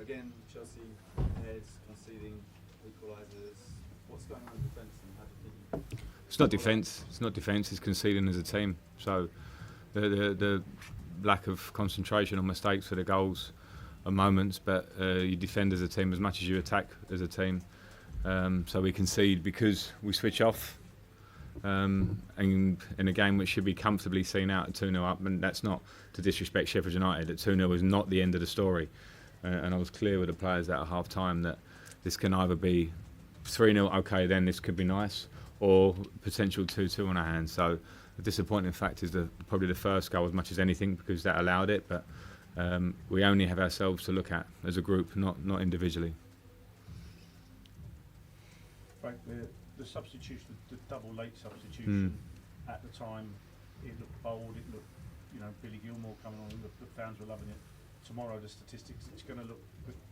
Again, Chelsea heads, conceding equalisers. What's going on in defence and how do you think? It's not defence. It's not defence. It's conceding as a team. So the lack of concentration on mistakes for the goals are moments, but you defend as a team as much as you attack as a team. So we concede because we switch off. And in a game which should be comfortably seen out at 2-0 up, and that's not to disrespect Sheffield United, that 2-0 is not the end of the story. And I was clear with the players at half time that this can either be 3-0, okay, then this could be nice, or potential 2-2 on our hands. So the disappointing fact is probably the first goal as much as anything, because that allowed it, but we only have ourselves to look at as a group, not individually. Frank, the substitution, the double late substitution at the time, it looked bold, it looked, Billy Gilmour coming on, the fans were loving it. Tomorrow, the statistics, it's going to look,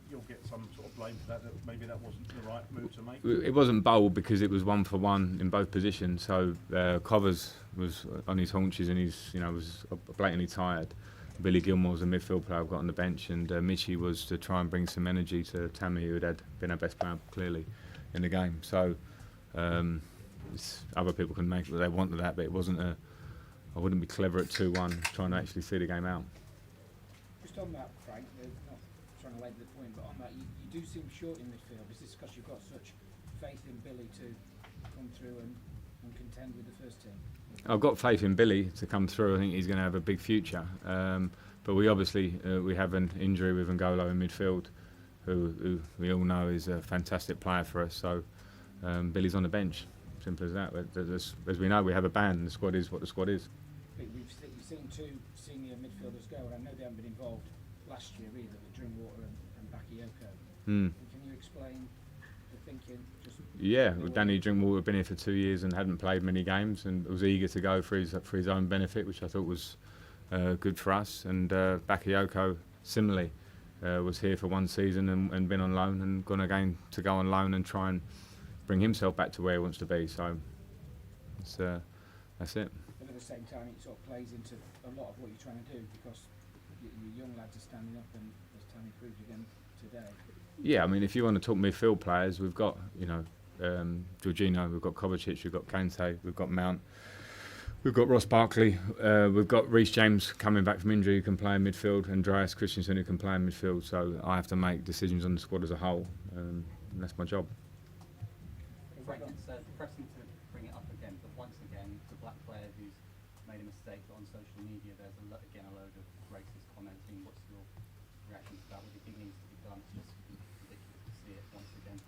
you'll get some sort of blame for that maybe that wasn't the right move to make. It wasn't bold because it was 1-for-1 in both positions. So Covers was on his haunches and was blatantly tired. Billy Gilmour was a midfield player I've got on the bench, and Michy was to try and bring some energy to Tammy, who had been our best player clearly in the game. So other people can make what they want of that, but it wasn't I wouldn't be clever at 2-1 trying to actually see the game out. Just on that, Frank, not trying to labour the point, but on that, you do seem short in midfield. Is this because you've got such faith in Billy to come through and contend with the first team? I've got faith in Billy to come through. I think he's going to have a big future. But we obviously we have an injury with N'Golo in midfield, who we all know is a fantastic player for us. So Billy's on the bench. Simple as that. As we know, we have a ban. The squad is what the squad is. You've seen two senior midfielders go, and I know they haven't been involved last year either, with Drinkwater and Bakayoko. Can you explain the thinking? Yeah, Danny Drinkwater had been here for 2 years and hadn't played many games, and was eager to go for his own benefit, which I thought was good for us. And Bakayoko similarly was here for 1 season and been on loan, and gone again to go on loan and try and bring himself back to where he wants to be. So that's it. But at the same time, it sort of plays into a lot of what you're trying to do, because your young lads are standing up, and as Tammy proved again today. Yeah, I mean, if you want to talk midfield players, we've got Jorginho, we've got Kovacic, we've got Kante, we've got Mount, we've got Ross Barkley, we've got Reece James coming back from injury who can play in midfield, and Andreas Christensen who can play in midfield. So I have to make decisions on the squad as a whole, and that's my job. Frank, it's depressing to bring it up again, but once again, the black player who's made a mistake, but on social media there's a load of racist commenting. What's your reaction to that? What do you think needs to be done? It's just ridiculous to see it once again.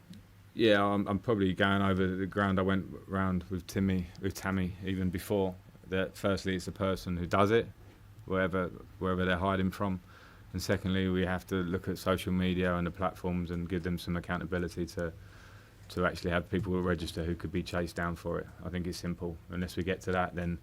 Yeah, I'm probably going over the ground I went round with Tammy even before. That firstly, it's the person who does it, wherever they're hiding from, and secondly, we have to look at social media and the platforms and give them some accountability to actually have people register who could be chased down for it. I think it's simple. Unless we get to that, then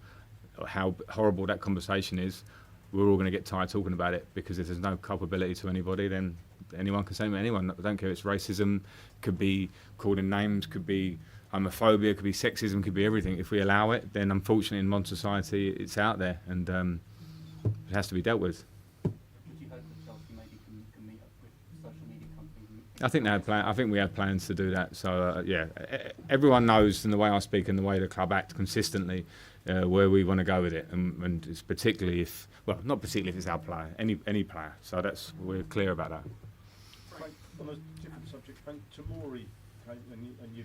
how horrible that conversation is, we're all going to get tired talking about it, because if there's no culpability to anybody, then anyone can say to anyone. I don't care if it's racism, could be calling names, could be homophobia, could be sexism, could be everything. If we allow it, then unfortunately in modern society it's out there, and it has to be dealt with. I think they had I think we have plans to do that. So everyone knows, in the way I speak and the way the club act consistently, where we want to go with it, and it's particularly not particularly if it's our player, any player. So we're clear about that. Frank, on a different subject, Frank, Tomori, and you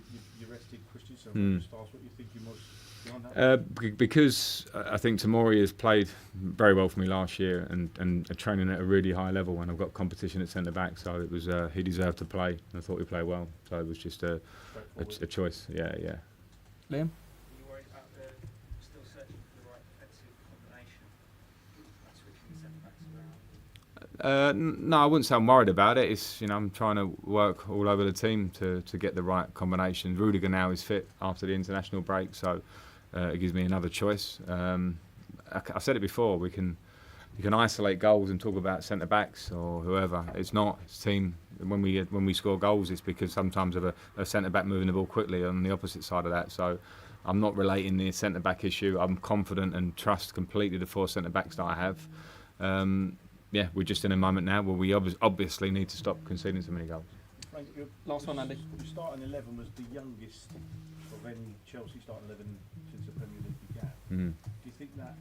arrested Christensen. Just ask what you think you was behind that. Because I think Tomori has played very well for me last year, and training at a really high level, and I've got competition at centre back, so it was he deserved to play, and I thought he played well. So it was just a choice. Yeah. Liam? Are you worried about still searching for the right defensive combination, like switching the centre backs around? No, I wouldn't say I'm worried about it. It's I'm trying to work all over the team to get the right combination. Rudiger now is fit after the international break, so it gives me another choice. I said it before. You can isolate goals and talk about centre backs or whoever. It's not. It's team. When we score goals, it's because sometimes of a centre back moving the ball quickly on the opposite side of that. So I'm not relating the centre back issue. I'm confident and trust completely the 4 centre backs that I have. yeah, we're just in a moment now where we obviously need to stop conceding so many goals. Frank, Last one, Andy. Your starting 11 was the youngest of any Chelsea starting 11 since the Premier League began. Mm. Do you think that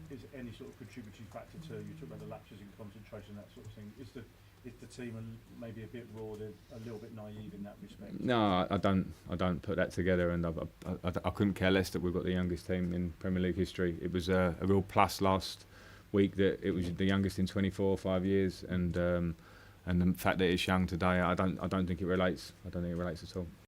is any sort of contributory factor to, you talk about the lapses in concentration, that sort of thing? Is the team maybe a bit raw, a little bit naive in that respect? No, I don't put that together, and I couldn't care less that we've got the youngest team in Premier League history. It was a real plus last week that it was the youngest in 24 or 5 years, and the fact that it's young today, I don't think it relates. I don't think it relates at all.